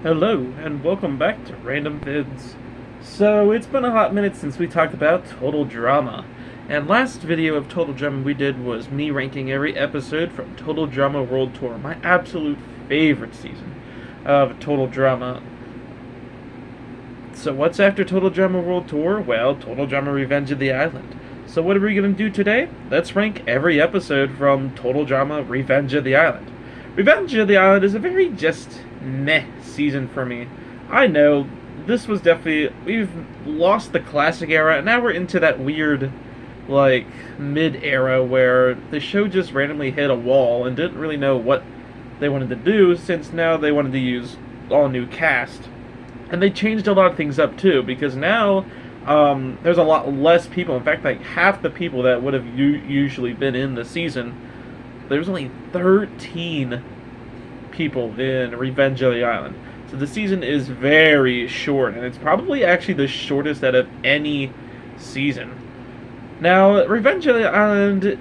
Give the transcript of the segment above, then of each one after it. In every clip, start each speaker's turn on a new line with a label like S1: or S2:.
S1: Hello, and welcome back to Random Vids. So, it's been a hot minute since we talked about Total Drama. And last video of Total Drama we did was me ranking every episode from Total Drama World Tour, my absolute favorite season of Total Drama. So what's after Total Drama World Tour? Well, Total Drama Revenge of the Island. So what are we going to do today? Let's rank every episode from Total Drama Revenge of the Island. Revenge of the Island is a very just meh season for me. I know, this was definitely, we've lost the classic era, and now we're into that weird, like, mid-era where the show just randomly hit a wall and didn't really know what they wanted to do, since now they wanted to use all new cast. And they changed a lot of things up too, because now there's a lot less people. In fact, like half the people that would have usually been in the season, there's only 13 people in Revenge of the Island. So the season is very short, and it's probably actually the shortest out of any season. Now, Revenge of the Island,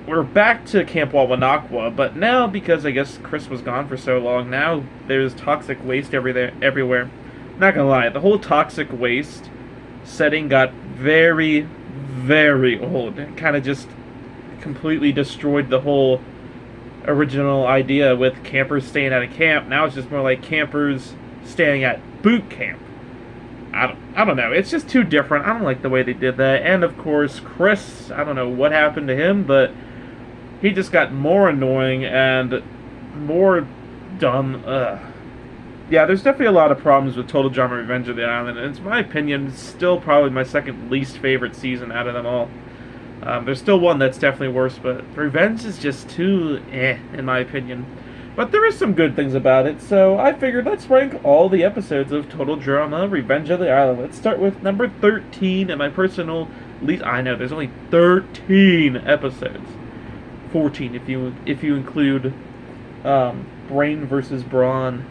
S1: we're back to Camp Wawanakwa, but now, because I guess Chris was gone for so long, now there's toxic waste everywhere. Not gonna lie, the whole toxic waste setting got very, very old. It kind of just completely destroyed the whole original idea with campers staying at a camp. Now it's just more like campers staying at boot camp. I don't know. It's just too different. I don't like the way they did that. And of course, Chris, I don't know what happened to him, but he just got more annoying and more dumb. Yeah, there's definitely a lot of problems with Total Drama Revenge of the Island, and it's my opinion, still probably my second least favorite season out of them all. There's still one that's definitely worse, but Revenge is just too in my opinion. But there is some good things about it, so I figured let's rank all the episodes of Total Drama Revenge of the Island. Let's start with number 13, and my personal least. I know, there's only 13 episodes. 14 if you include Brain versus Brawn.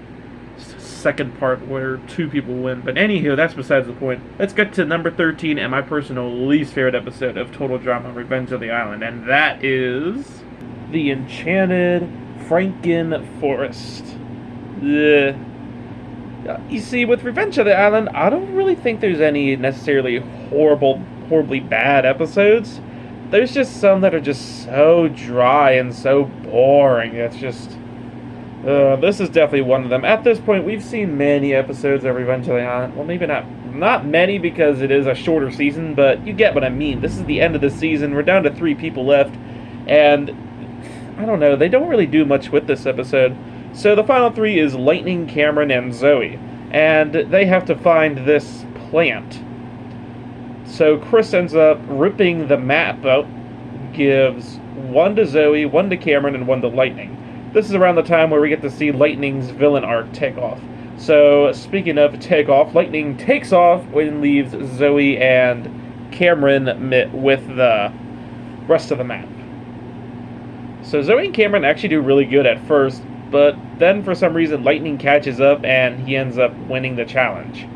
S1: Second part where two people win. But anywho, that's besides the point. Let's get to number 13 and my personal least favorite episode of Total Drama Revenge of the Island, and that is The Enchanted Franken Forest. Ugh. You see, with Revenge of the Island, I don't really think there's any necessarily horribly bad episodes. There's just some that are just so dry and so boring. It's just... this is definitely one of them. At this point, we've seen many episodes of Revenge of the Island. Well, maybe not many because it is a shorter season, but you get what I mean. This is the end of the season. We're down to 3 people left, and I don't know. They don't really do much with this episode. So the final 3 is Lightning, Cameron, and Zoe, and they have to find this plant. So Chris ends up ripping the map out, gives 1 to Zoe, 1 to Cameron, and 1 to Lightning. This is around the time where we get to see Lightning's villain arc take off. So, speaking of take off, Lightning takes off and leaves Zoe and Cameron with the rest of the map. So Zoe and Cameron actually do really good at first, but then for some reason Lightning catches up and he ends up winning the challenge.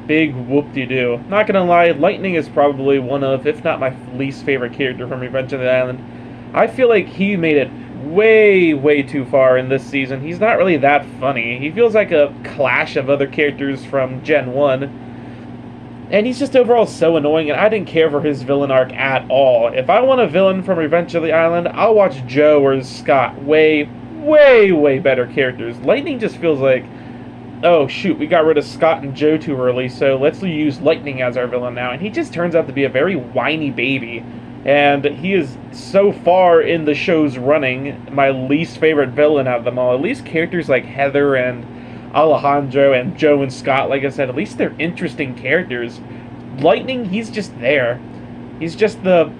S1: Big whoop-de-doo. Not gonna lie, Lightning is probably one of, if not my least favorite character from Revenge of the Island. I feel like he made it way too far in this season. He's not really that funny. He feels like a clash of other characters from Gen 1. And he's just overall so annoying, and I didn't care for his villain arc at all. If I want a villain from Revenge of the Island, I'll watch Joe or Scott. Way better characters. Lightning just feels like, oh shoot, we got rid of Scott and Joe too early, so let's use Lightning as our villain now. And he just turns out to be a very whiny baby. And he is so far in the show's running my least favorite villain out of them all. At least characters like Heather and Alejandro and Joe and Scott, like I said, at least they're interesting characters. Lightning, he's just there. He's just the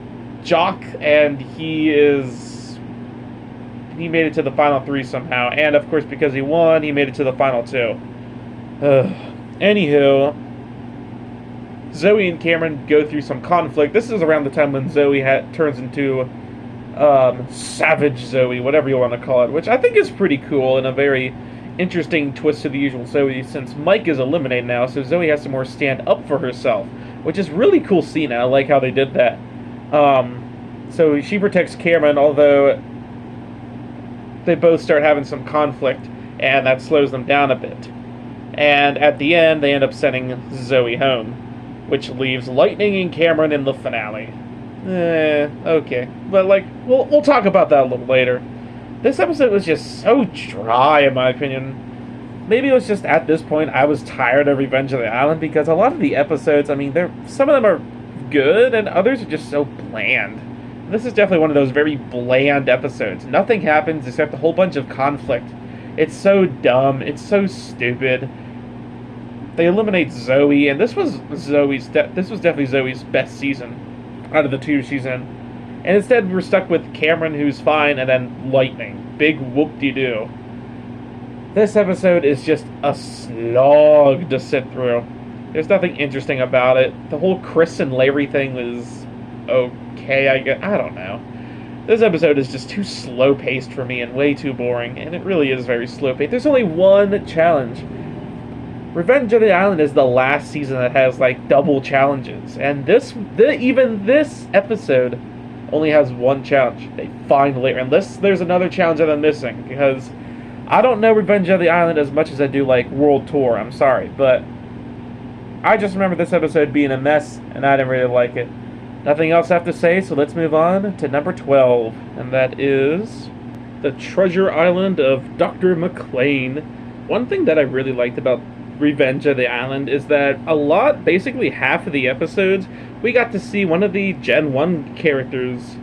S1: jock, and he made it to the final 3 somehow. And of course, because he won, he made it to the final 2. Anywho, Zoe and Cameron go through some conflict. This is around the time when Zoe turns into Savage Zoe, whatever you want to call it, which I think is pretty cool and a very interesting twist to the usual Zoe, since Mike is eliminated now, so Zoe has to more stand up for herself, which is really cool scene. I like how they did that. So she protects Cameron, although they both start having some conflict, and that slows them down a bit. And at the end, they end up sending Zoe home, which leaves Lightning and Cameron in the finale. Okay. But, like, we'll talk about that a little later. This episode was just so dry, in my opinion. Maybe it was just at this point I was tired of Revenge of the Island, because a lot of the episodes, I mean, some of them are good, and others are just so bland. This is definitely one of those very bland episodes. Nothing happens except a whole bunch of conflict. It's so dumb. It's so stupid. They eliminate Zoe, and this was definitely Zoe's best season out of the 2 she's in. And instead, we're stuck with Cameron, who's fine, and then Lightning. Big whoop-de-doo. This episode is just a slog to sit through. There's nothing interesting about it. The whole Chris and Larry thing was okay, I guess. I don't know. This episode is just too slow-paced for me and way too boring, and it really is very slow-paced. There's only one challenge. Revenge of the Island is the last season that has, like, double challenges, and even this episode only has one challenge. They find later, unless there's another challenge that I'm missing, because I don't know Revenge of the Island as much as I do, like, World Tour. I'm sorry, but I just remember this episode being a mess, and I didn't really like it. Nothing else I have to say, so let's move on to number 12, and that is the Treasure Island of Dr. McClane. One thing that I really liked about Revenge of the Island is that basically half of the episodes, we got to see one of the Gen 1 characters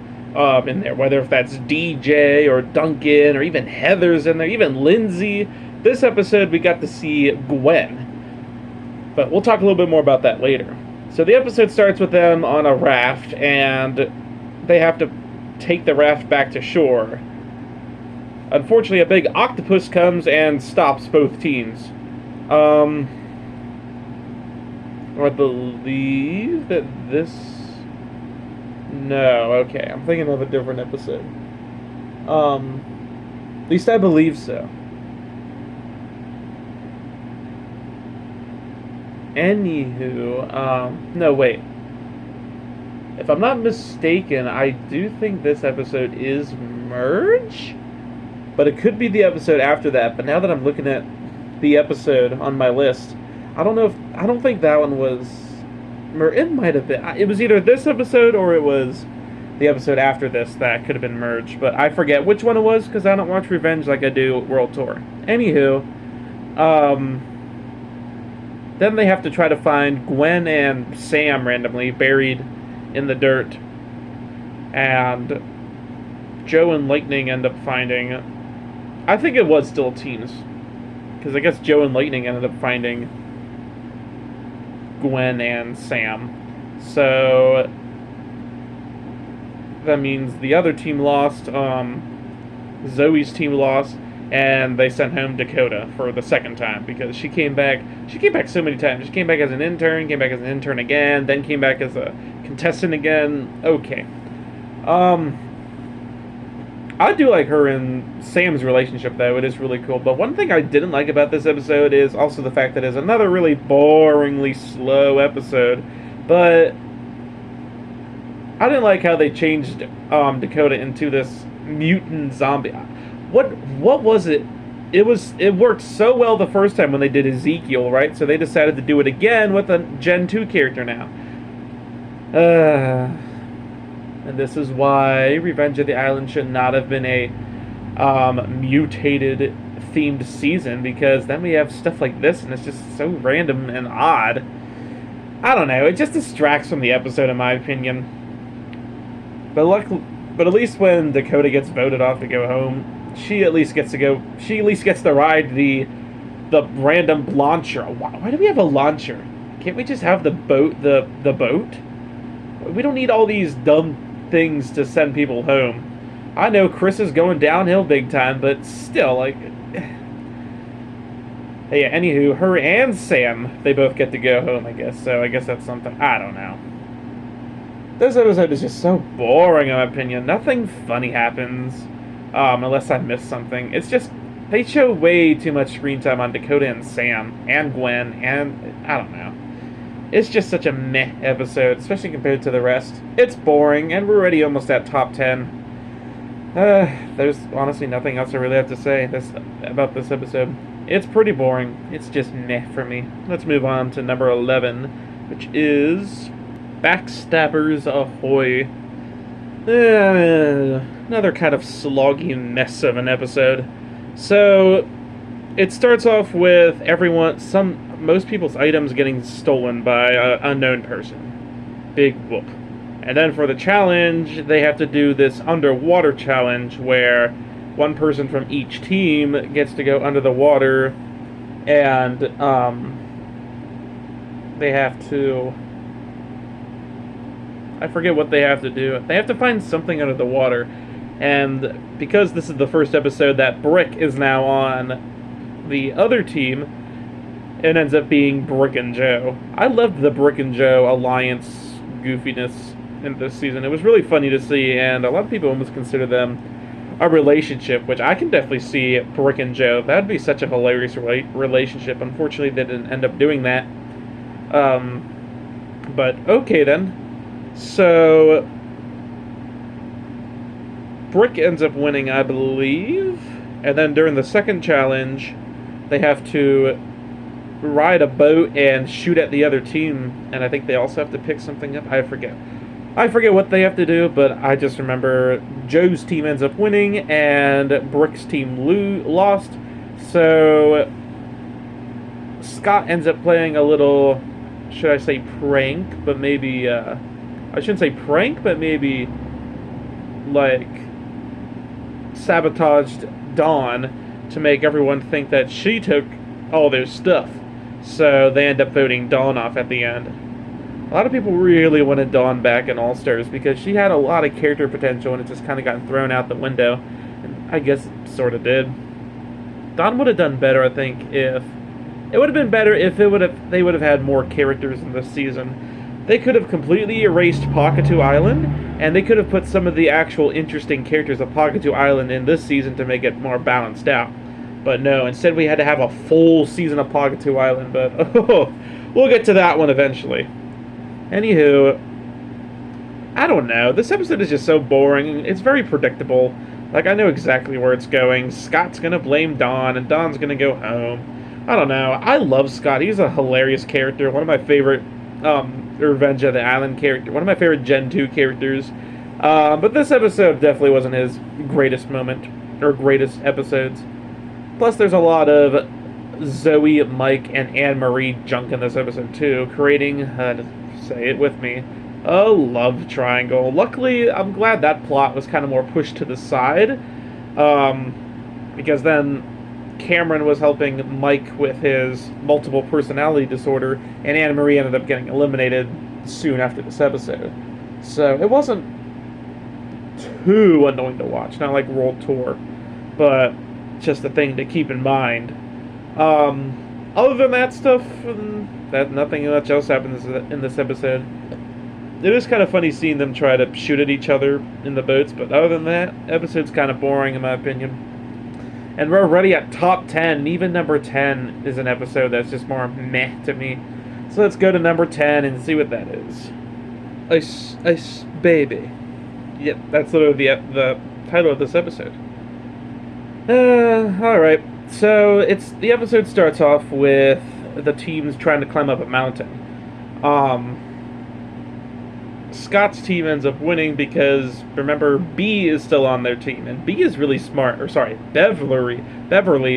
S1: in there, whether if that's DJ or Duncan or even Heather's in there, even Lindsay. This episode, we got to see Gwen. But we'll talk a little bit more about that later. So the episode starts with them on a raft, and they have to take the raft back to shore. Unfortunately, a big octopus comes and stops both teams. I believe that this... No, okay, I'm thinking of a different episode. At least I believe so. Anywho, no, wait. If I'm not mistaken, I do think this episode is Merge? But it could be the episode after that, but now that I'm looking at the episode on my list, I don't think that one was... It might have been. It was either this episode or it was the episode after this that could have been Merge, but I forget which one it was because I don't watch Revenge like I do World Tour. Anywho, then they have to try to find Gwen and Sam randomly buried in the dirt, and Joe and Lightning end up finding... I think it was still teams, because I guess Joe and Lightning ended up finding Gwen and Sam. So that means the other team lost, Zoe's team lost, and they sent home Dakota for the second time, because she came back so many times. She came back as an intern, came back as an intern again, then came back as a contestant again. Okay. I do like her and Sam's relationship, though. It is really cool. But one thing I didn't like about this episode is also the fact that it's another really boringly slow episode. But I didn't like how they changed Dakota into this mutant zombie. What was it? It worked so well the first time when they did Ezekiel, right? So they decided to do it again with a Gen 2 character now. And this is why Revenge of the Island should not have been a mutated themed season, because then we have stuff like this and it's just so random and odd. I don't know, it just distracts from the episode in my opinion. But at least when Dakota gets voted off to go home, she at least gets to ride the random launcher. Why do we have a launcher? Can't we just have the boat? The boat? We don't need all these dumb things to send people home. I know Chris is going downhill big time, but still, like... Yeah, anywho, her and Sam, they both get to go home, I guess. So I guess that's something. I don't know. This episode is just so boring, in my opinion. Nothing funny happens, unless I missed something. It's just, they show way too much screen time on Dakota and Sam, and Gwen, and I don't know. It's just such a meh episode, especially compared to the rest. It's boring, and we're already almost at top 10. There's honestly nothing else I really have to say about this episode. It's pretty boring. It's just meh for me. Let's move on to number 11, which is Backstabbers Ahoy. Another kind of sloggy mess of an episode. So, it starts off with most people's items getting stolen by an unknown person. Big whoop. And then for the challenge, they have to do this underwater challenge where one person from each team gets to go under the water, and they have to... I forget what they have to do. They have to find something under the water. And because this is the first episode that Brick is now on the other team, it ends up being Brick and Joe. I loved the Brick and Joe alliance goofiness in this season. It was really funny to see, and a lot of people almost consider them a relationship, which I can definitely see Brick and Joe. That'd be such a hilarious relationship. Unfortunately, they didn't end up doing that. But okay then. So Brick ends up winning, I believe, and then during the second challenge, they have to ride a boat and shoot at the other team, and I think they also have to pick something up. I forget what they have to do, but I just remember Joe's team ends up winning and Brick's team lost. So Scott ends up playing a little, should I say prank, but maybe, I shouldn't say prank, but maybe like sabotaged Dawn to make everyone think that she took all their stuff. So they end up voting Dawn off at the end. A lot of people really wanted Dawn back in All-Stars because she had a lot of character potential and it just kind of got thrown out the window. And I guess it sort of did. Dawn would have done better, I think, if... It would have been better if they would have had more characters in this season. They could have completely erased Pahkitew Island, and they could have put some of the actual interesting characters of Pahkitew Island in this season to make it more balanced out. But no, instead we had to have a full season of Pahkitew Island, but we'll get to that one eventually. Anywho, I don't know. This episode is just so boring. It's very predictable. Like, I know exactly where it's going. Scott's gonna blame Dawn, and Dawn's gonna go home. I don't know. I love Scott. He's a hilarious character. One of my favorite Revenge of the Island character. One of my favorite Gen 2 characters. But this episode definitely wasn't his greatest moment, or greatest episodes. Plus, there's a lot of Zoe, Mike, and Anne-Marie junk in this episode, too, creating, say it with me, a love triangle. Luckily, I'm glad that plot was kind of more pushed to the side, because then Cameron was helping Mike with his multiple personality disorder, and Anne-Marie ended up getting eliminated soon after this episode. So it wasn't too annoying to watch, not like World Tour, but just a thing to keep in mind. Other than that stuff, nothing much else happens in this episode. It is kind of funny seeing them try to shoot at each other in the boats, but other than that, episode's kind of boring in my opinion. And we're already at top 10. Even number 10 is an episode that's just more meh to me. So let's go to number 10 and see what that is. Ice Baby. Yep, that's literally the title of this episode. Alright. So the episode starts off with the teams trying to climb up a mountain. Scott's team ends up winning because, remember, B is still on their team, and B is really smart, or sorry, Beverly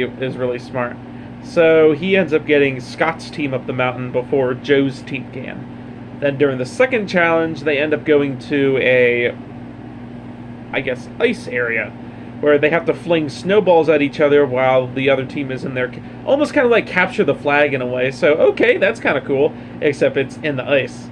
S1: is really smart. So he ends up getting Scott's team up the mountain before Joe's team can. Then during the second challenge, they end up going to a, I guess, ice area, where they have to fling snowballs at each other while the other team is in there, almost kind of like capture the flag in a way. So, okay, that's kind of cool, except it's in the ice.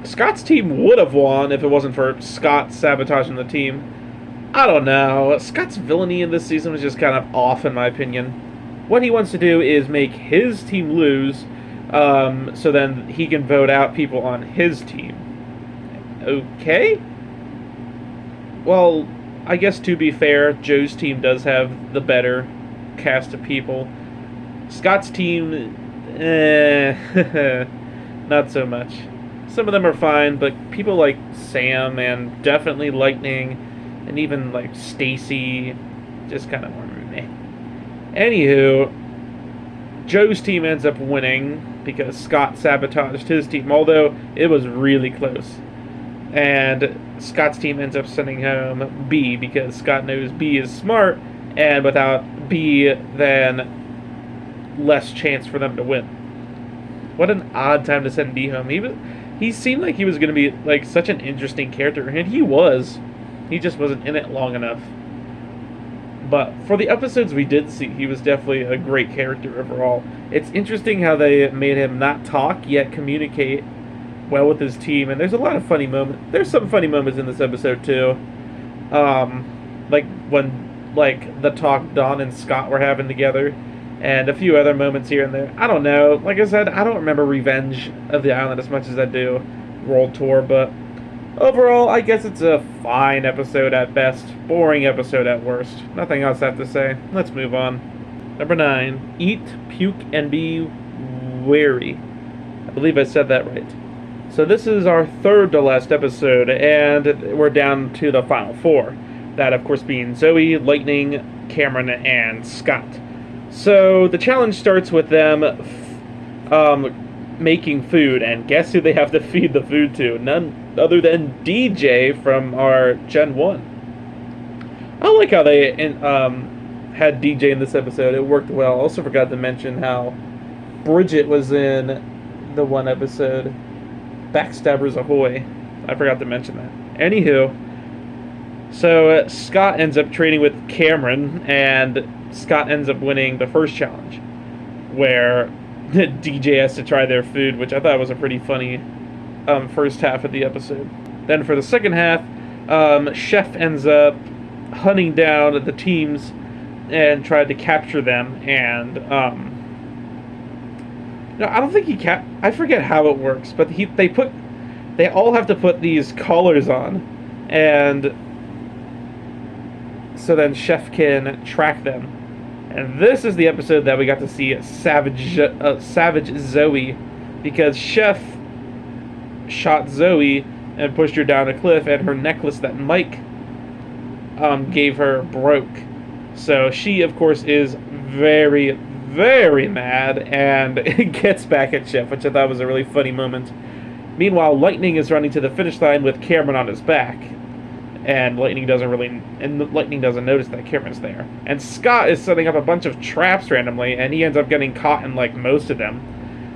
S1: Scott's team would have won if it wasn't for Scott sabotaging the team. I don't know. Scott's villainy in this season was just kind of off, in my opinion. What he wants to do is make his team lose, so then he can vote out people on his team. Okay? Well, I guess to be fair, Joe's team does have the better cast of people. Scott's team, not so much. Some of them are fine, but people like Sam and definitely Lightning and even like Stacy just kind of more meh. Anywho, Joe's team ends up winning because Scott sabotaged his team, although it was really close. And Scott's team ends up sending home B because Scott knows B is smart, and without B, then less chance for them to win. What an odd time to send B home. He seemed like he was going to be like such an interesting character, and he was. He just wasn't in it long enough. But for the episodes we did see, he was definitely a great character overall. It's interesting how they made him not talk, yet communicate well with his team, and there's a lot of funny moments. There's some funny moments in this episode, too. Like when, like, the talk Don and Scott were having together, and a few other moments here and there. I don't know. Like I said, I don't remember Revenge of the Island as much as I do World Tour, but overall, I guess it's a fine episode at best, boring episode at worst. Nothing else I have to say. Let's move on. Number 9, Eat, Puke, and Be Wary. I believe I said that right. So this is our third to last episode, and we're down to the final 4. That, of course, being Zoe, Lightning, Cameron, and Scott. So the challenge starts with them making food, and guess who they have to feed the food to? None other than DJ from our Gen 1. I like how they had DJ in this episode. It worked well. Also forgot to mention how Bridget was in the one episode, Backstabbers Ahoy. I forgot to mention that. Anywho, so Scott ends up trading with Cameron, and Scott ends up winning the first challenge, where DJ has to try their food, which I thought was a pretty funny first half of the episode. Then for the second half, Chef ends up hunting down the teams and tried to capture them, and no, I don't think he I forget how it works, but they all have to put these collars on, and so then Chef can track them. And this is the episode that we got to see Savage Zoe, because Chef shot Zoe and pushed her down a cliff, and her necklace that Mike gave her broke. So she, of course, is very, very mad and gets back at Chef, which I thought was a really funny moment. Meanwhile, Lightning is running to the finish line with Cameron on his back, and Lightning doesn't notice that Cameron's there. And Scott is setting up a bunch of traps randomly, and he ends up getting caught in like most of them.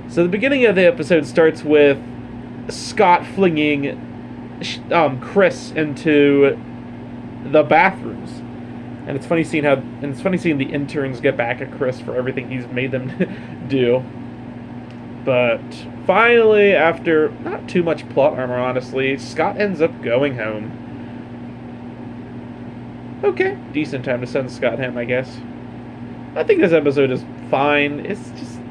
S1: So the beginning of the episode starts with Scott flinging Chris into the bathrooms, and it's funny seeing the interns get back at Chris for everything he's made them do. But finally, after not too much plot armor, honestly, Scott ends up going home. Okay, decent time to send Scott home, I guess. I think this episode is fine. It's just,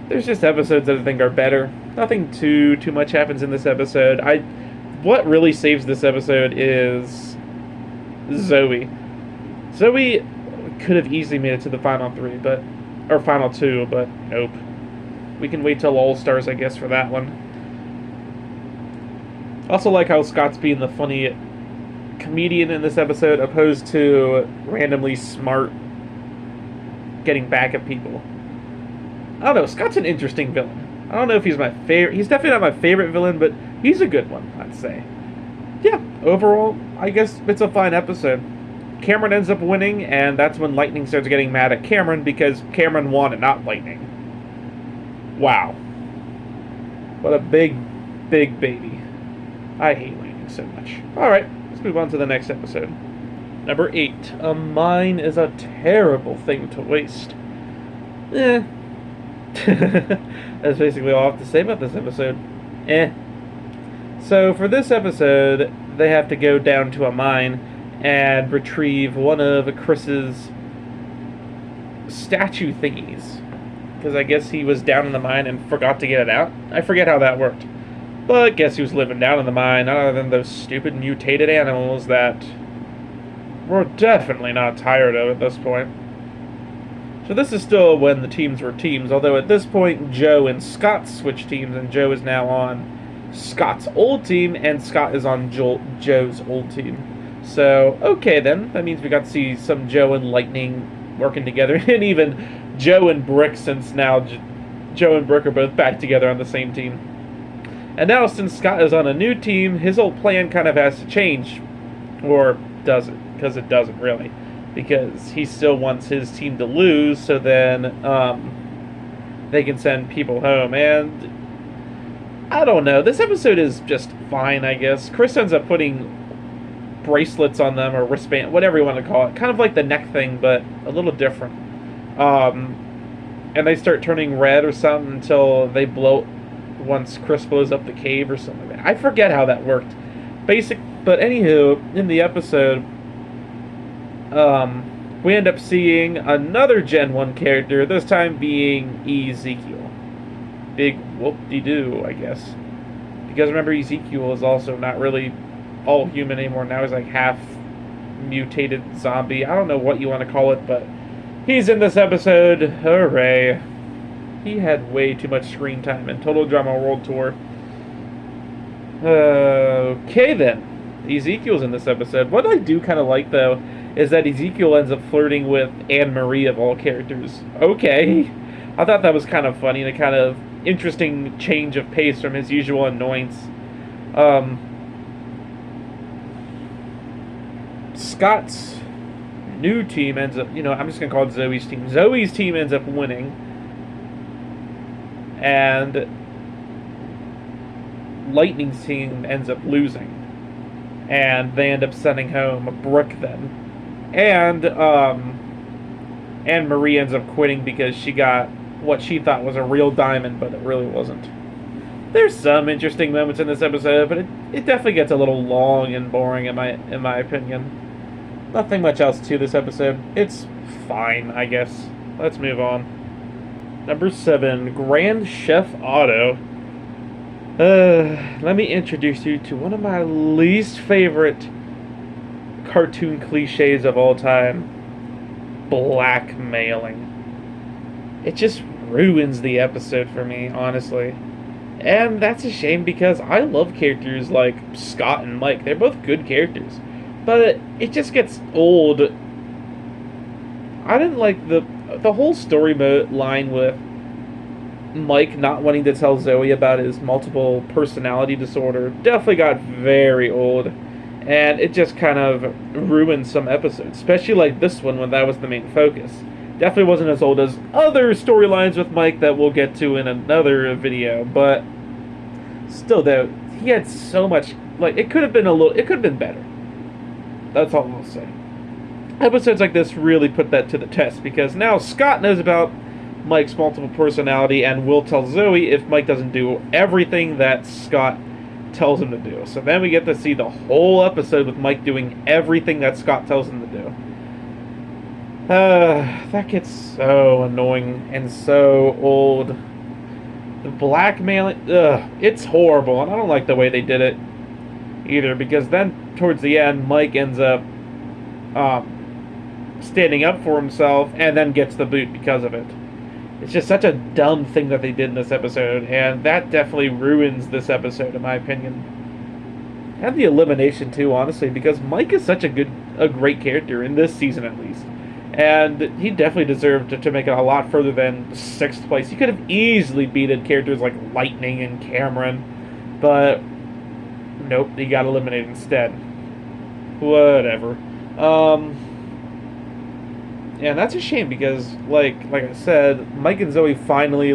S1: There's just episodes that I think are better. Nothing too much happens in this episode. What really saves this episode is Zoe. Zoe could have easily made it to the final 3, or final 2, but nope. We can wait till All Stars, I guess, for that one. Also like how Scott's being the funny comedian in this episode, opposed to randomly smart getting back at people. I don't know, Scott's an interesting villain. I don't know if he's my favorite. He's definitely not my favorite villain, but he's a good one, I'd say. Yeah, overall, I guess it's a fine episode. Cameron ends up winning, and that's when Lightning starts getting mad at Cameron because Cameron won and not Lightning. Wow. What a big, big baby. I hate Lightning so much. Alright, let's move on to the next episode. Number 8. A mine is a terrible thing to waste. That's basically all I have to say about this episode. So for this episode, they have to go down to a mine and retrieve one of Chris's statue thingies. Because I guess he was down in the mine and forgot to get it out. I forget how that worked. But guess he was living down in the mine, other than those stupid mutated animals that we're definitely not tired of at this point. So this is still when the teams were teams, although at this point Joe and Scott switched teams, and Joe is now on Scott's old team, and Scott is on Joe's old team. So, okay then, that means we got to see some Joe and Lightning working together. And even Joe and Brick, since now Joe and Brick are both back together on the same team. And now, since Scott is on a new team, his whole plan kind of has to change. Or does it? Because it doesn't really. Because he still wants his team to lose, so then they can send people home. And I don't know. This episode is just fine, I guess. Chris ends up putting bracelets on them, or wristband, whatever you want to call it. Kind of like the neck thing, but a little different. And they start turning red or something until they blow, once Chris blows up the cave or something like that. I forget how that worked. But anywho, in the episode, we end up seeing another Gen 1 character, this time being Ezekiel. Big whoop-de-doo, I guess. Because remember, Ezekiel is also not really all human anymore. Now he's like half mutated zombie. I don't know what you want to call it, but he's in this episode. Hooray. He had way too much screen time in Total Drama World Tour. Okay then. Ezekiel's in this episode. What I do kind of like, though, is that Ezekiel ends up flirting with Anne-Marie of all characters. Okay. I thought that was kind of funny and a kind of interesting change of pace from his usual annoyance. Scott's new team ends up, I'm just going to call it Zoe's team. Zoe's team ends up winning. And Lightning's team ends up losing. And they end up sending home Brooke then. And Anne-Marie ends up quitting because she got what she thought was a real diamond, but it really wasn't. There's some interesting moments in this episode, but it definitely gets a little long and boring in my opinion. Nothing much else to this episode. It's fine, I guess. Let's move on. Number 7, Grand Chef Otto. Let me introduce you to one of my least favorite cartoon cliches of all time. Blackmailing. It just ruins the episode for me, honestly. And that's a shame because I love characters like Scott and Mike. They're both good characters. But it just gets old. I didn't like the whole story line with Mike not wanting to tell Zoe about his multiple personality disorder. Definitely got very old. And it just kind of ruined some episodes. Especially like this one when that was the main focus. Definitely wasn't as old as other storylines with Mike that we'll get to in another video. But still though, he had so much, it could have been better. That's all I'll say. Episodes like this really put that to the test because now Scott knows about Mike's multiple personality and will tell Zoe if Mike doesn't do everything that Scott tells him to do. So then we get to see the whole episode with Mike doing everything that Scott tells him to do. That gets so annoying and so old. The blackmailing, it's horrible, and I don't like the way they did it either, because then towards the end, Mike ends up standing up for himself and then gets the boot because of it. It's just such a dumb thing that they did in this episode, and that definitely ruins this episode, in my opinion. And the elimination, too, honestly, because Mike is such a great character, in this season at least. And he definitely deserved to make it a lot further than 6th place. He could have easily beaten characters like Lightning and Cameron, but nope, he got eliminated instead. Whatever. Yeah, that's a shame because, like I said, Mike and Zoe finally,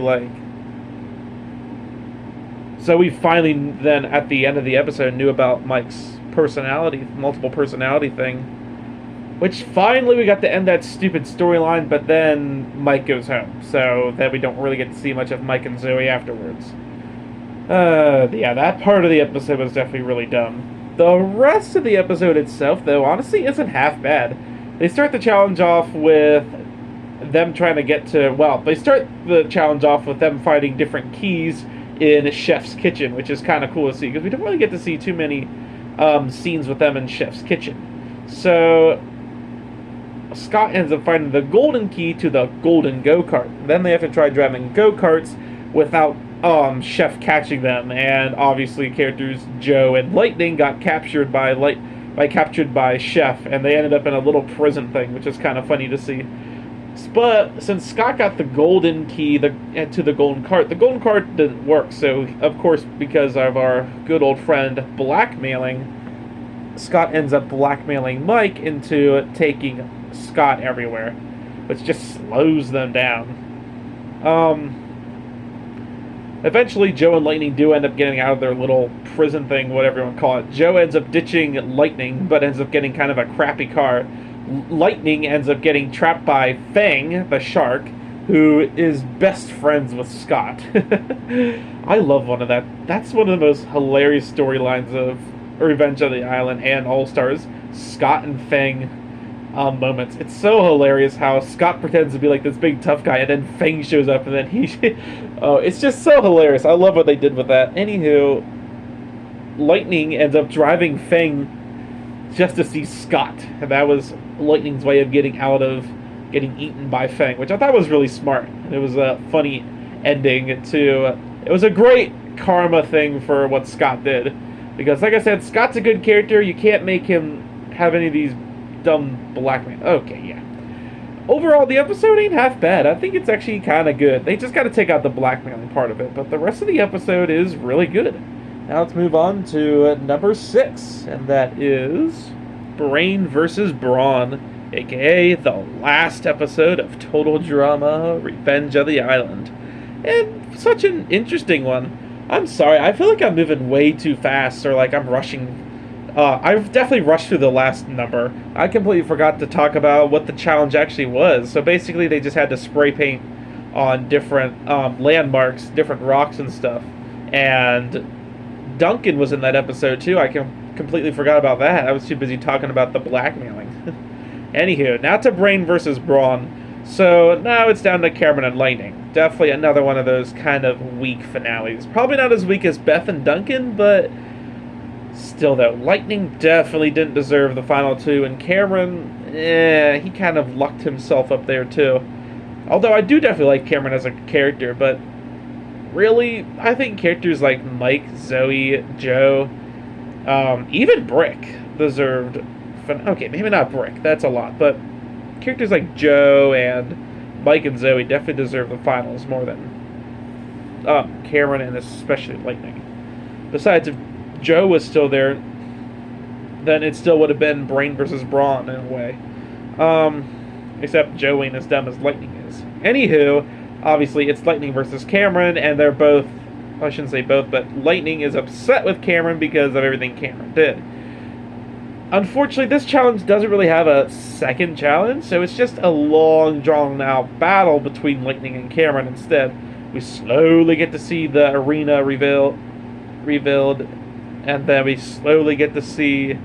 S1: Zoe finally then, at the end of the episode, knew about Mike's multiple personality thing. Which, finally, we got to end that stupid storyline, but then Mike goes home. So, then we don't really get to see much of Mike and Zoe afterwards. Yeah, that part of the episode was definitely really dumb. The rest of the episode itself, though, honestly isn't half bad. They start the challenge off with them trying to get to... Well, they start the challenge off with them finding different keys in Chef's kitchen, which is kind of cool to see, because we don't really get to see too many scenes with them in Chef's kitchen. So, Scott ends up finding the golden key to the golden go-kart. Then they have to try driving go-karts without Chef catching them, and obviously characters Joe and Lightning got captured by Chef, and they ended up in a little prison thing, which is kind of funny to see. But since Scott got the golden key to the golden cart didn't work. So, of course, because of our good old friend blackmailing, Scott ends up blackmailing Mike into taking Scott everywhere, which just slows them down. Eventually, Joe and Lightning do end up getting out of their little prison thing, whatever you want to call it. Joe ends up ditching Lightning, but ends up getting kind of a crappy car. Lightning ends up getting trapped by Fang, the shark, who is best friends with Scott. I love one of that. That's one of the most hilarious storylines of Revenge of the Island and All Stars. Scott and Fang moments. It's so hilarious how Scott pretends to be like this big tough guy, and then Fang shows up, and then he. Oh, it's just so hilarious. I love what they did with that. Anywho, Lightning ends up driving Fang just to see Scott, and that was Lightning's way of getting out of getting eaten by Fang, which I thought was really smart. It was a funny ending to. It was a great karma thing for what Scott did, because, like I said, Scott's a good character. You can't make him have any of these dumb blackmail. Okay, yeah. Overall, the episode ain't half bad. I think it's actually kind of good. They just got to take out the blackmailing part of it, but the rest of the episode is really good. Now let's move on to number 6, and that is Brain versus Brawn, aka the last episode of Total Drama Revenge of the Island. And such an interesting one. I'm sorry, I feel like I'm moving way too fast, or like I'm rushing. I've definitely rushed through the last number. I completely forgot to talk about what the challenge actually was. So basically, they just had to spray paint on different landmarks, different rocks and stuff. And Duncan was in that episode too. I completely forgot about that. I was too busy talking about the blackmailing. Anywho, now to Brain versus Brawn. So now it's down to Cameron and Lightning. Definitely another one of those kind of weak finales. Probably not as weak as Beth and Duncan, but still, though, Lightning definitely didn't deserve the final 2, and Cameron, he kind of lucked himself up there, too. Although I do definitely like Cameron as a character, but really, I think characters like Mike, Zoe, Joe, even Brick deserved... Okay, maybe not Brick, that's a lot, but characters like Joe and Mike and Zoe definitely deserve the finals more than Cameron and especially Lightning. Besides, if Joe was still there, then it still would have been Brain versus Brawn in a way. Except Joe ain't as dumb as Lightning is. Anywho, obviously it's Lightning versus Cameron, and they're both, I shouldn't say both, but Lightning is upset with Cameron because of everything Cameron did. Unfortunately, this challenge doesn't really have a second challenge, so it's just a long, drawn-out battle between Lightning and Cameron instead. We slowly get to see the arena revealed, and then we slowly get to see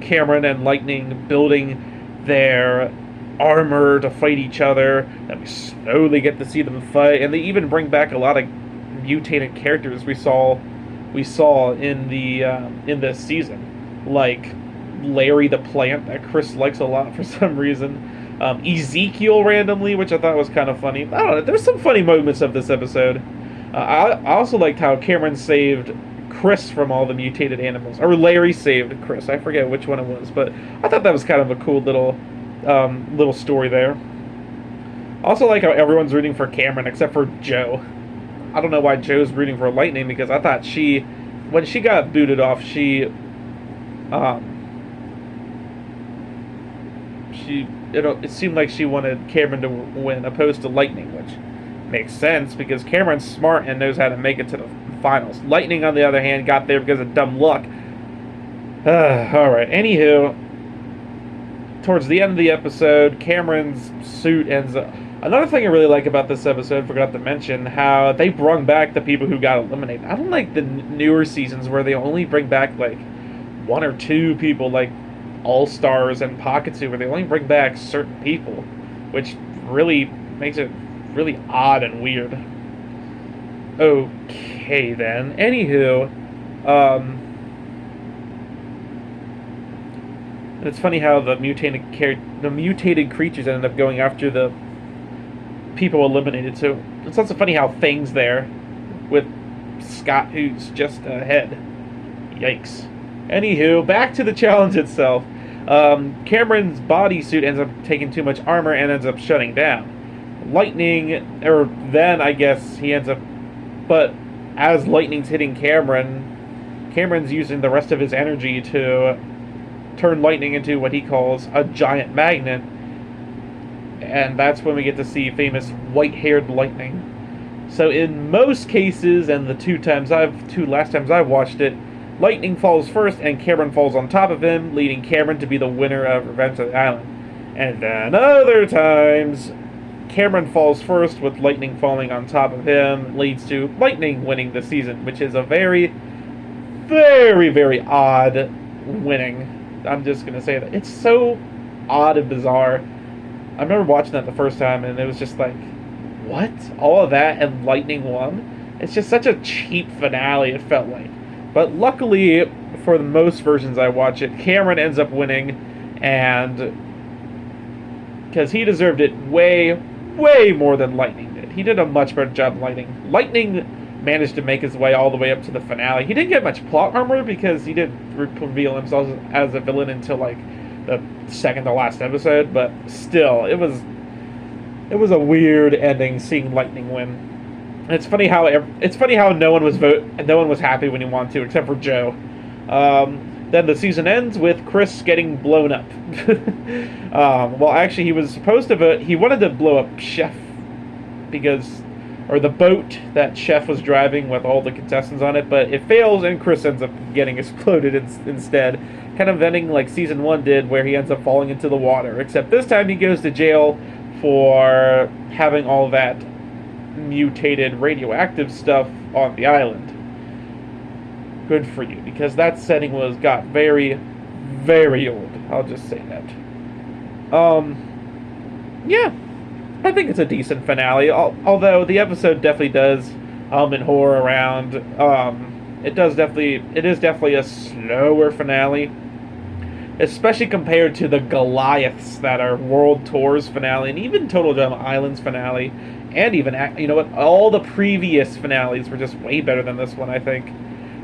S1: Cameron and Lightning building their armor to fight each other. Then we slowly get to see them fight, and they even bring back a lot of mutated characters we saw in this season, like Larry the plant that Chris likes a lot for some reason. Ezekiel randomly, which I thought was kind of funny. I don't know. There's some funny moments of this episode. I also liked how Cameron saved Chris from all the mutated animals. Or Larry saved Chris. I forget which one it was, but I thought that was kind of a cool little story there. I also like how everyone's rooting for Cameron except for Joe. I don't know why Joe's rooting for Lightning, because I thought when she got booted off, it seemed like she wanted Cameron to win opposed to Lightning, which makes sense because Cameron's smart and knows how to make it to the finals. Lightning, on the other hand, got there because of dumb luck. Alright, anywho, towards the end of the episode, Cameron's suit ends up... Another thing I really like about this episode, forgot to mention, how they brought back the people who got eliminated. I don't like the newer seasons where they only bring back, like, 1 or 2 people, like All-Stars and Pocketsu, where they only bring back certain people, which really makes it really odd and weird. Okay, then. Anywho, it's funny how the mutated creatures ended up going after the people eliminated. So it's also funny how Fang's there with Scott, who's just ahead. Yikes. Anywho, back to the challenge itself. Cameron's bodysuit ends up taking too much armor and ends up shutting down. Lightning, or then I guess he ends up, but as lightning's hitting Cameron's using the rest of his energy to turn lightning into what he calls a giant magnet, and that's when we get to see famous white-haired lightning. So in most cases, and the two last times I've watched it, lightning falls first and Cameron falls on top of him, leading Cameron to be the winner of Revenge of the Island. And then other times, Cameron falls first with lightning falling on top of him, leads to lightning winning the season, which is a very, very, very odd winning. I'm just going to say that. It's so odd and bizarre. I remember watching that the first time and it was just like, what? All of that and lightning won? It's just such a cheap finale, it felt like. But luckily, for the most versions I watch it, Cameron ends up winning, and because he deserved it way, way more than Lightning did. He did a much better job than Lightning. Lightning managed to make his way all the way up to the finale. He didn't get much plot armor because he didn't reveal himself as a villain until like the second to last episode, but still, it was a weird ending seeing Lightning win. And it's funny how no one was happy when he won to, except for Joe. Then the season ends with Chris getting blown up. Well, actually, he was supposed to vote. He wanted to blow up Chef or the boat that Chef was driving with all the contestants on it, but it fails and Chris ends up getting exploded instead, kind of ending like season 1 did, where he ends up falling into the water. Except this time he goes to jail for having all that mutated radioactive stuff on the island. Good for you, because that setting got very, very old. I'll just say that. Yeah, I think it's a decent finale. Although the episode definitely does and horror around. It is definitely a slower finale, especially compared to the Goliaths that are World Tour's finale and even Total Drama Island's finale, and even, you know what, all the previous finales were just way better than this one, I think.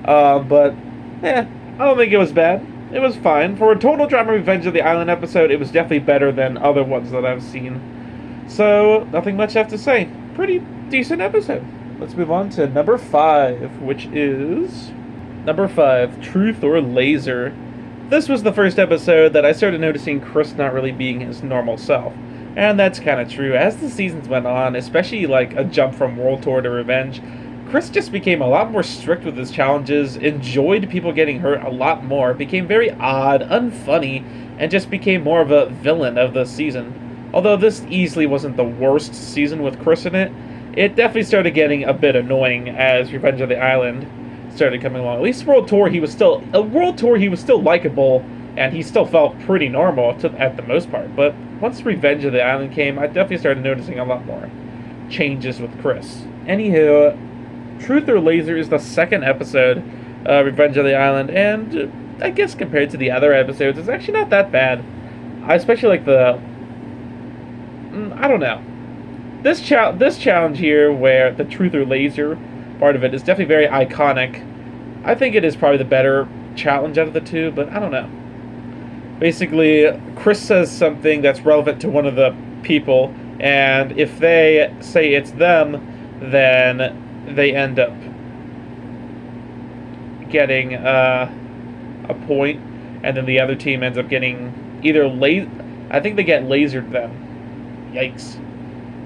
S1: But I don't think it was bad. It was fine. For a Total Drama Revenge of the Island episode, it was definitely better than other ones that I've seen. So, nothing much left to say. Pretty decent episode. Let's move on to number 5, which is number 5, Truth or Laser. This was the first episode that I started noticing Chris not really being his normal self. And that's kind of true. As the seasons went on, especially like a jump from World Tour to Revenge, Chris just became a lot more strict with his challenges, enjoyed people getting hurt a lot more, became very odd, unfunny, and just became more of a villain of the season. Although this easily wasn't the worst season with Chris in it, it definitely started getting a bit annoying as Revenge of the Island started coming along. At least World Tour, he was still likable, and he still felt pretty normal at the most part. But once Revenge of the Island came, I definitely started noticing a lot more changes with Chris. Anywho, Truth or Laser is the second episode of Revenge of the Island, and I guess compared to the other episodes, it's actually not that bad. I especially like I don't know. This challenge here, where the Truth or Laser part of it is definitely very iconic. I think it is probably the better challenge out of the two, but I don't know. Basically, Chris says something that's relevant to one of the people, and if they say it's them, then they end up getting a point, and then the other team ends up getting either I think they get lasered them. Yikes.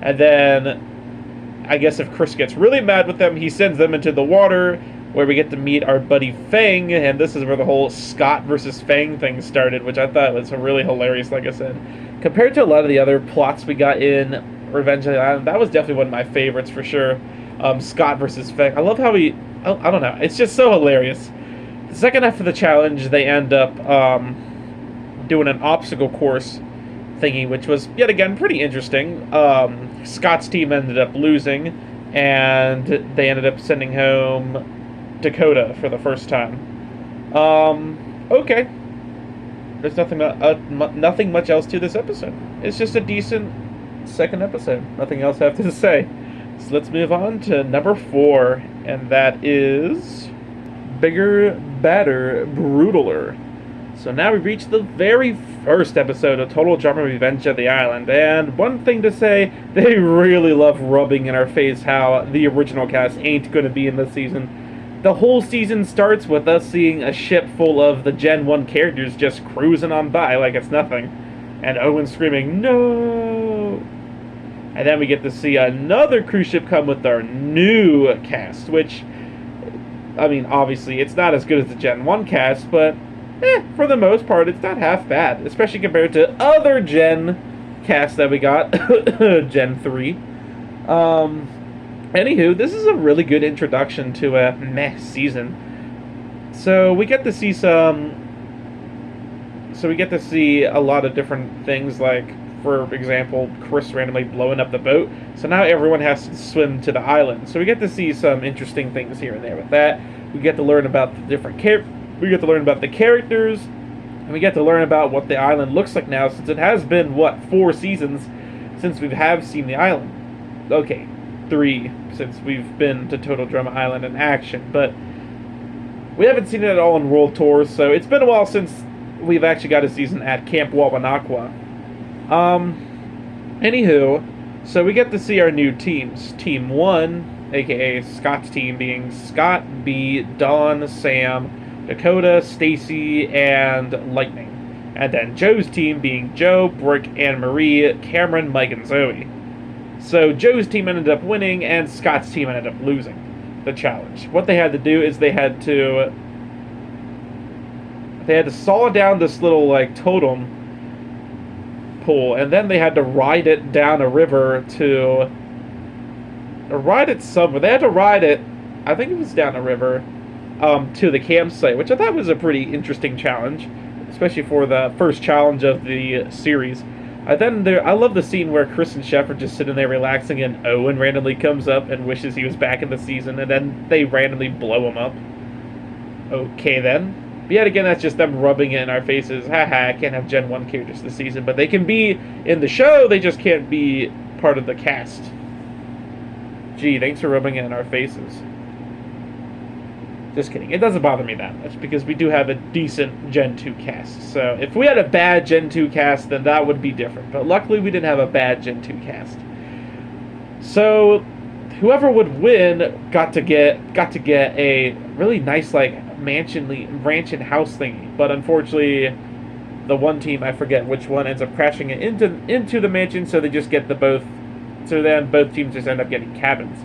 S1: And then, I guess if Chris gets really mad with them, he sends them into the water, where we get to meet our buddy Fang, and this is where the whole Scott versus Fang thing started, which I thought was really hilarious, like I said. Compared to a lot of the other plots we got in Revenge of the Island, that was definitely one of my favorites for sure. Scott versus Fang. I love how I don't know, it's just so hilarious. The second half of the challenge, they end up doing an obstacle course thingy, which was, yet again, pretty interesting. Scott's team ended up losing, and they ended up sending home Dakota for the first time. Okay. There's nothing much else to this episode. It's just a decent second episode. Nothing else I have to say. So let's move on to number 4, and that is Bigger, Badder, Brutaler. So now we reach the very first episode of Total Drama Revenge of the Island, and one thing to say, they really love rubbing in our face how the original cast ain't going to be in this season. The whole season starts with us seeing a ship full of the Gen 1 characters just cruising on by like it's nothing, and Owen screaming, "No!" And then we get to see another cruise ship come with our new cast, which, I mean, obviously, it's not as good as the Gen 1 cast, but for the most part, it's not half bad, especially compared to other Gen casts that we got, Gen 3. Anywho, this is a really good introduction to a meh season. So we get to see a lot of different things, like, for example, Chris randomly blowing up the boat. So now everyone has to swim to the island. So we get to see some interesting things here and there with that. We get to learn about the different we get to learn about the characters, and we get to learn about what the island looks like now, since it has been, 4 seasons since we have seen the island. Okay, 3 since we've been to Total Drama Island in action, but we haven't seen it at all in World Tours, so it's been a while since we've actually got a season at Camp Wawanakwa. Anywho, so we get to see our new teams. Team 1, aka Scott's team, being Scott, B, Dawn, Sam, Dakota, Stacy, and Lightning. And then Joe's team being Joe, Brick, Anne Marie, Cameron, Mike, and Zoe. So Joe's team ended up winning, and Scott's team ended up losing the challenge. What they had to do is they had to saw down this little, like, totem pole, and then they had to ride it down a river to ride it somewhere. They had to ride it, I think it was down a river, to the campsite, which I thought was a pretty interesting challenge, especially for the first challenge of the series. I love the scene where Chris and Chef are just sitting there relaxing, and Owen randomly comes up and wishes he was back in the season, and then they randomly blow him up. Okay then. But yet again, that's just them rubbing it in our faces. Haha, I can't have Gen 1 characters this season, but they can be in the show, they just can't be part of the cast. Gee, thanks for rubbing it in our faces. Just kidding. It doesn't bother me that much, because we do have a decent Gen 2 cast. So if we had a bad Gen 2 cast, then that would be different. But luckily, we didn't have a bad Gen 2 cast. So whoever would win got to get a really nice, like, ranch and house thingy. But unfortunately, the one team, I forget which one, ends up crashing it into the mansion. So they just get So then both teams just end up getting cabins.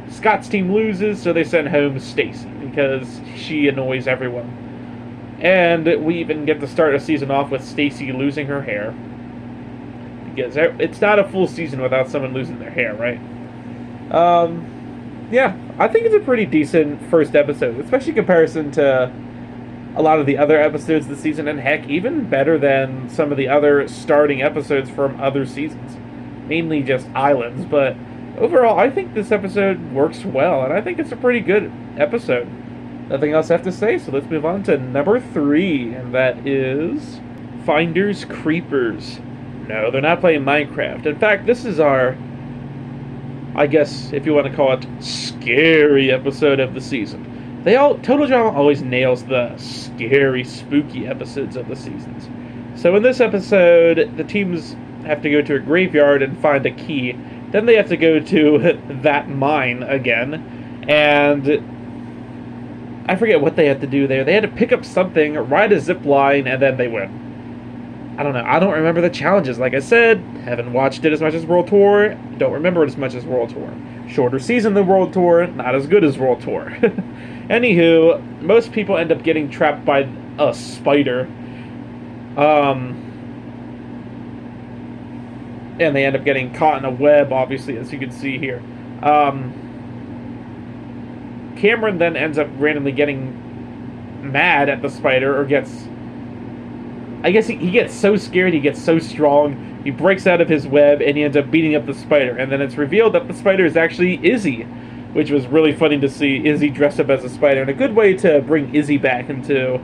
S1: Scott's team loses, so they send home Stacy, because she annoys everyone. And we even get to start a season off with Stacy losing her hair. Because it's not a full season without someone losing their hair, right? Yeah, I think it's a pretty decent first episode, especially in comparison to a lot of the other episodes this season, and heck, even better than some of the other starting episodes from other seasons. Mainly just Islands, but overall, I think this episode works well, and I think it's a pretty good episode. Nothing else I have to say, so let's move on to number 3, and that is Finders Creepers. No, they're not playing Minecraft. In fact, this is our, I guess, if you want to call it, scary episode of the season. Total Drama always nails the scary, spooky episodes of the seasons. So in this episode, the teams have to go to a graveyard and find a key. Then they have to go to that mine again, and I forget what they had to do there. They had to pick up something, ride a zip line, and then they win. I don't know. I don't remember the challenges. Like I said, haven't watched it as much as World Tour. Don't remember it as much as World Tour. Shorter season than World Tour. Not as good as World Tour. Anywho, most people end up getting trapped by a spider. And they end up getting caught in a web, obviously, as you can see here. Cameron then ends up randomly getting mad at the spider, or gets... I guess he gets so scared, he gets so strong, he breaks out of his web, and he ends up beating up the spider. And then it's revealed that the spider is actually Izzy, which was really funny to see Izzy dressed up as a spider, and a good way to bring Izzy back into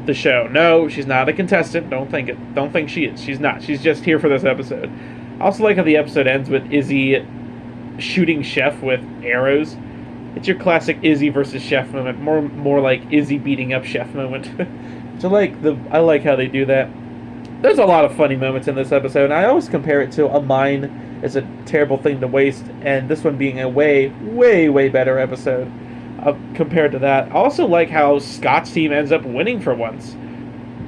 S1: the show. No, she's not a contestant. Don't think she is. She's not. She's just here for this episode. I also like how the episode ends with Izzy shooting Chef with arrows. It's your classic Izzy versus Chef moment, more like Izzy beating up Chef moment. So I like how they do that. There's a lot of funny moments in this episode, and I always compare it to A Mine is a terrible thing to waste, and this one being a way, way, way better episode compared to that. I also like how Scott's team ends up winning for once,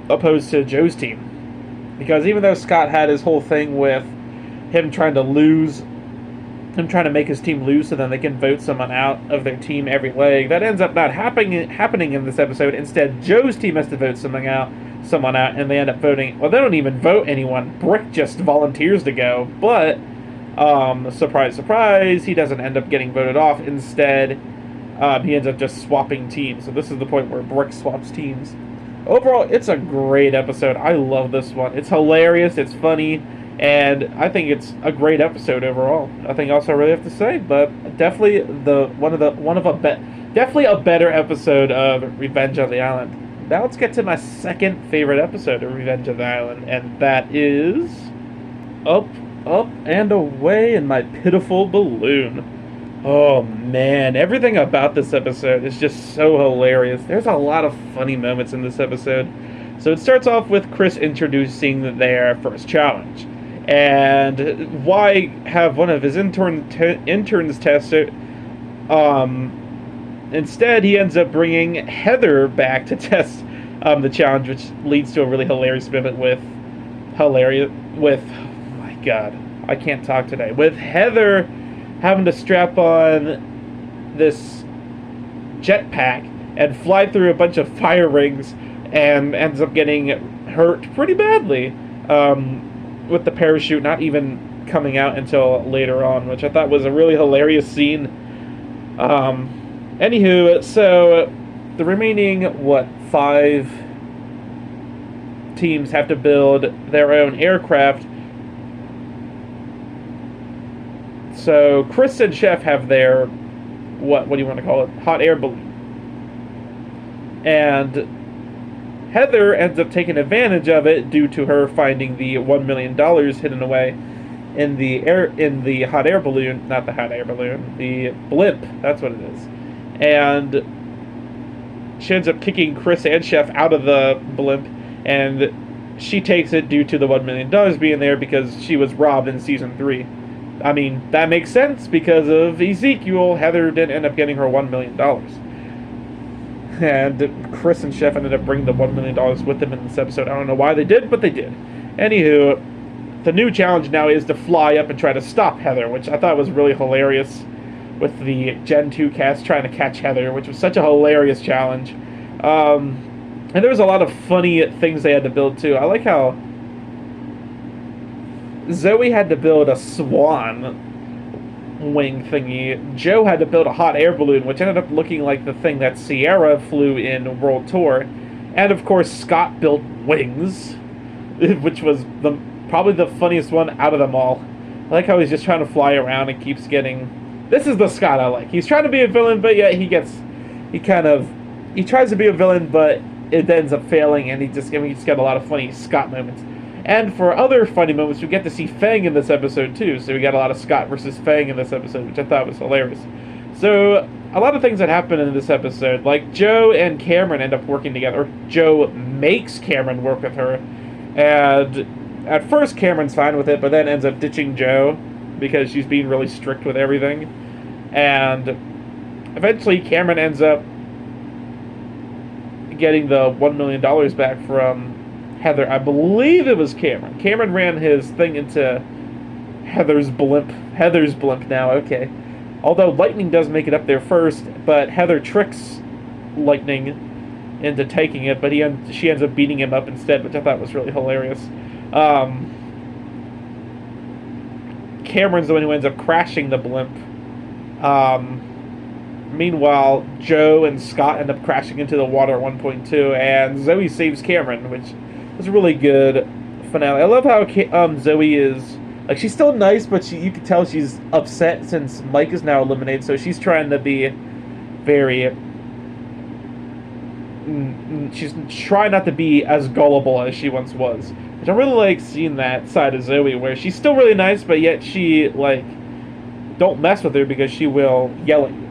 S1: opposed to Joe's team. Because even though Scott had his whole thing with him trying to make his team lose so then they can vote someone out of their team every leg, that ends up not happening in this episode. Instead, Joe's team has to vote someone out, and they end up voting. Well, they don't even vote anyone. Brick just volunteers to go, but surprise, surprise, he doesn't end up getting voted off. Instead, he ends up just swapping teams. So this is the point where Brick swaps teams. Overall, it's a great episode. I love this one. It's hilarious. It's funny. And I think it's a great episode overall. Nothing else I really have to say, but definitely definitely a better episode of Revenge of the Island. Now let's get to my second favorite episode of Revenge of the Island, and that is Up, Up, and Away in My Pitiful Balloon. Oh man, everything about this episode is just so hilarious. There's a lot of funny moments in this episode. So it starts off with Chris introducing their first challenge. And why have one of his interns test it? Instead, he ends up bringing Heather back to test the challenge, which leads to a really hilarious moment with oh my god, I can't talk today. With Heather having to strap on this jetpack and fly through a bunch of fire rings, and ends up getting hurt pretty badly. With the parachute not even coming out until later on, which I thought was a really hilarious scene. Anywho, so the remaining, 5 teams have to build their own aircraft. So Chris and Chef have their, what do you want to call it? Hot air balloon. And Heather ends up taking advantage of it due to her finding the $1 million hidden away in the hot air balloon, not the hot air balloon, the blimp. That's what it is. And she ends up kicking Chris and Chef out of the blimp, and she takes it due to the $1 million being there because she was robbed in season 3. I mean, that makes sense because of Ezekiel. Heather didn't end up getting her $1 million. And Chris and Chef ended up bringing the $1 million with them in this episode. I don't know why they did, but they did. Anywho, the new challenge now is to fly up and try to stop Heather, which I thought was really hilarious, with the Gen 2 cast trying to catch Heather, which was such a hilarious challenge. And there was a lot of funny things they had to build, too. I like how Zoe had to build a swan wing thingy. Joe had to build a hot air balloon, which ended up looking like the thing that Sierra flew in World Tour. And of course, Scott built wings, which was probably the funniest one out of them all. I like how he's just trying to fly around and keeps getting... This is the Scott I like. He's trying to be a villain, but yet he tries to be a villain, but it ends up failing, and he's got a lot of funny Scott moments. And for other funny moments, we get to see Fang in this episode, too. So we got a lot of Scott versus Fang in this episode, which I thought was hilarious. So, a lot of things that happen in this episode, like Joe and Cameron end up working together. Joe makes Cameron work with her. And at first, Cameron's fine with it, but then ends up ditching Joe because she's being really strict with everything. And eventually, Cameron ends up getting the $1 million back from Heather. I believe it was Cameron. Cameron ran his thing into Heather's blimp. Heather's blimp now, okay. Although Lightning does make it up there first, but Heather tricks Lightning into taking it, but she ends up beating him up instead, which I thought was really hilarious. Cameron's the one who ends up crashing the blimp. Meanwhile, Joe and Scott end up crashing into the water at 1.2, and Zoe saves Cameron, which was a really good finale. I love how Zoe is, like, she's still nice, but you can tell she's upset since Mike is now eliminated, so she's trying to be she's trying not to be as gullible as she once was. Which I really like seeing that side of Zoe, where she's still really nice, but yet she, don't mess with her because she will yell at you.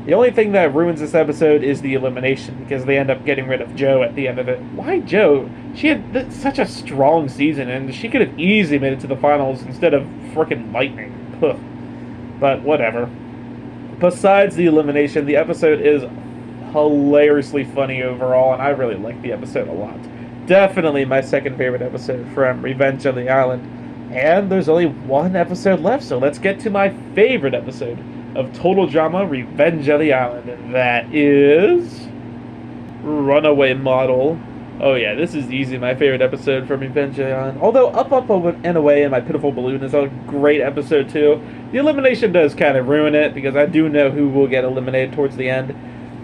S1: The only thing that ruins this episode is the elimination, because they end up getting rid of Joe at the end of it. Why Joe? She had such a strong season, and she could have easily made it to the finals instead of frickin' Lightning. Puh. But whatever. Besides the elimination, the episode is hilariously funny overall, and I really like the episode a lot. Definitely my second favorite episode from Revenge of the Island. And there's only one episode left, so let's get to my favorite episode of Total Drama Revenge of the Island, and that is Runaway Model. Oh yeah, this is easy my favorite episode from Revenge of the Island. Although Up, Up, and Away and My Pitiful Balloon is a great episode too. The elimination does kind of ruin it, because I do know who will get eliminated towards the end.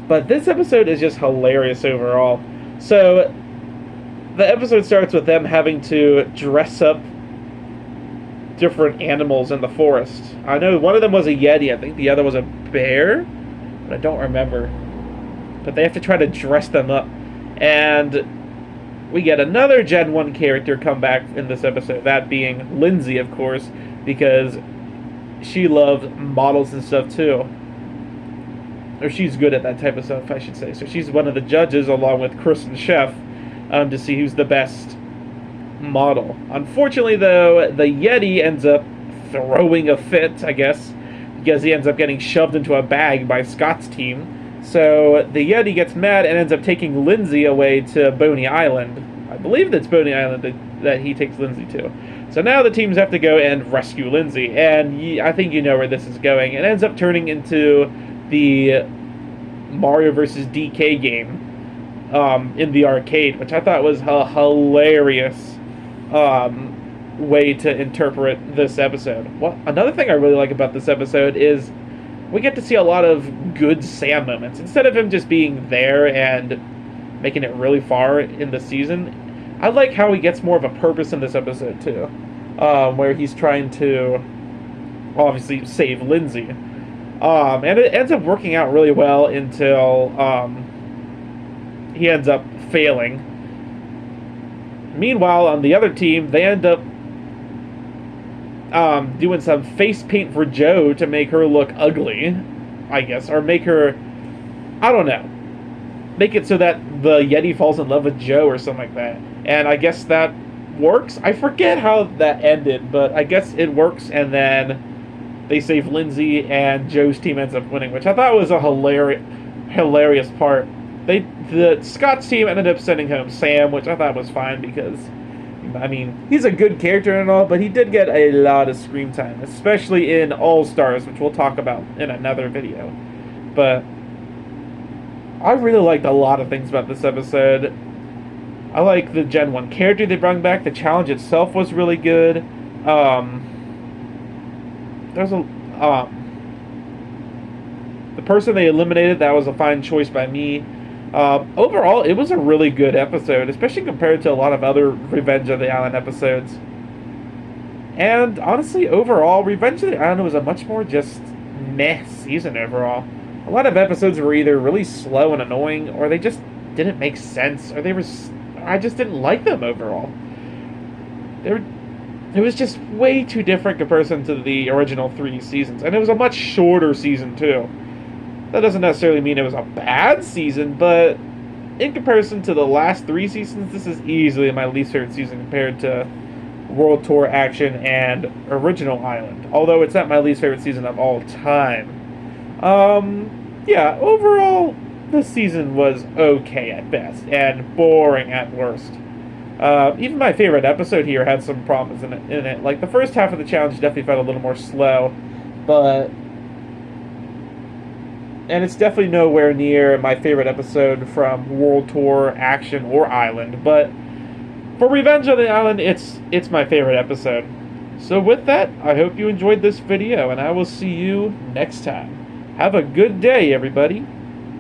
S1: But this episode is just hilarious overall. So, the episode starts with them having to dress up different animals in the forest. I know one of them was a Yeti, I think the other was a bear, but I don't remember. But they have to try to dress them up. And we get another Gen 1 character come back in this episode, that being Lindsay, of course, because she loves models and stuff too. Or she's good at that type of stuff, I should say. So she's one of the judges, along with Chris and Chef, to see who's the best model. Unfortunately, though, the Yeti ends up throwing a fit, I guess, because he ends up getting shoved into a bag by Scott's team. So the Yeti gets mad and ends up taking Lindsay away to Boney Island. I believe that's Boney Island that he takes Lindsay to. So now the teams have to go and rescue Lindsay, and I think you know where this is going. It ends up turning into the Mario vs. DK game in the arcade, which I thought was a hilarious way to interpret this episode. Another thing I really like about this episode is we get to see a lot of good Sam moments. Instead of him just being there and making it really far in the season, I like how he gets more of a purpose in this episode too, where he's trying to obviously save Lindsay. And it ends up working out really well until he ends up failing. Meanwhile, on the other team, they end up doing some face paint for Joe to make her look ugly, I guess, or make her, I don't know, make it so that the Yeti falls in love with Joe or something like that. And I guess that works. I forget how that ended, but I guess it works, and then they save Lindsay, and Joe's team ends up winning, which I thought was a hilarious part. The Scott's team ended up sending home Sam, which I thought was fine because, I mean, he's a good character and all, but he did get a lot of screen time, especially in All-Stars, which we'll talk about in another video. But I really liked a lot of things about this episode. I like the Gen 1 character they brought back. The challenge itself was really good. There's a the person they eliminated, that was a fine choice by me. Overall, it was a really good episode, especially compared to a lot of other Revenge of the Island episodes. And honestly, overall, Revenge of the Island was a much more just meh season overall. A lot of episodes were either really slow and annoying, or they just didn't make sense, or I just didn't like them overall. It was just way too different comparison to the original 3 seasons, and it was a much shorter season too. That doesn't necessarily mean it was a bad season, but in comparison to the last 3 seasons, this is easily my least favorite season compared to World Tour Action and Original Island. Although it's not my least favorite season of all time. Yeah, overall, this season was okay at best, and boring at worst. Even my favorite episode here had some problems in it. Like, the first half of the challenge definitely felt a little more slow, but... And it's definitely nowhere near my favorite episode from World Tour, Action, or Island. But for Revenge of the Island, it's my favorite episode. So with that, I hope you enjoyed this video, and I will see you next time. Have a good day, everybody.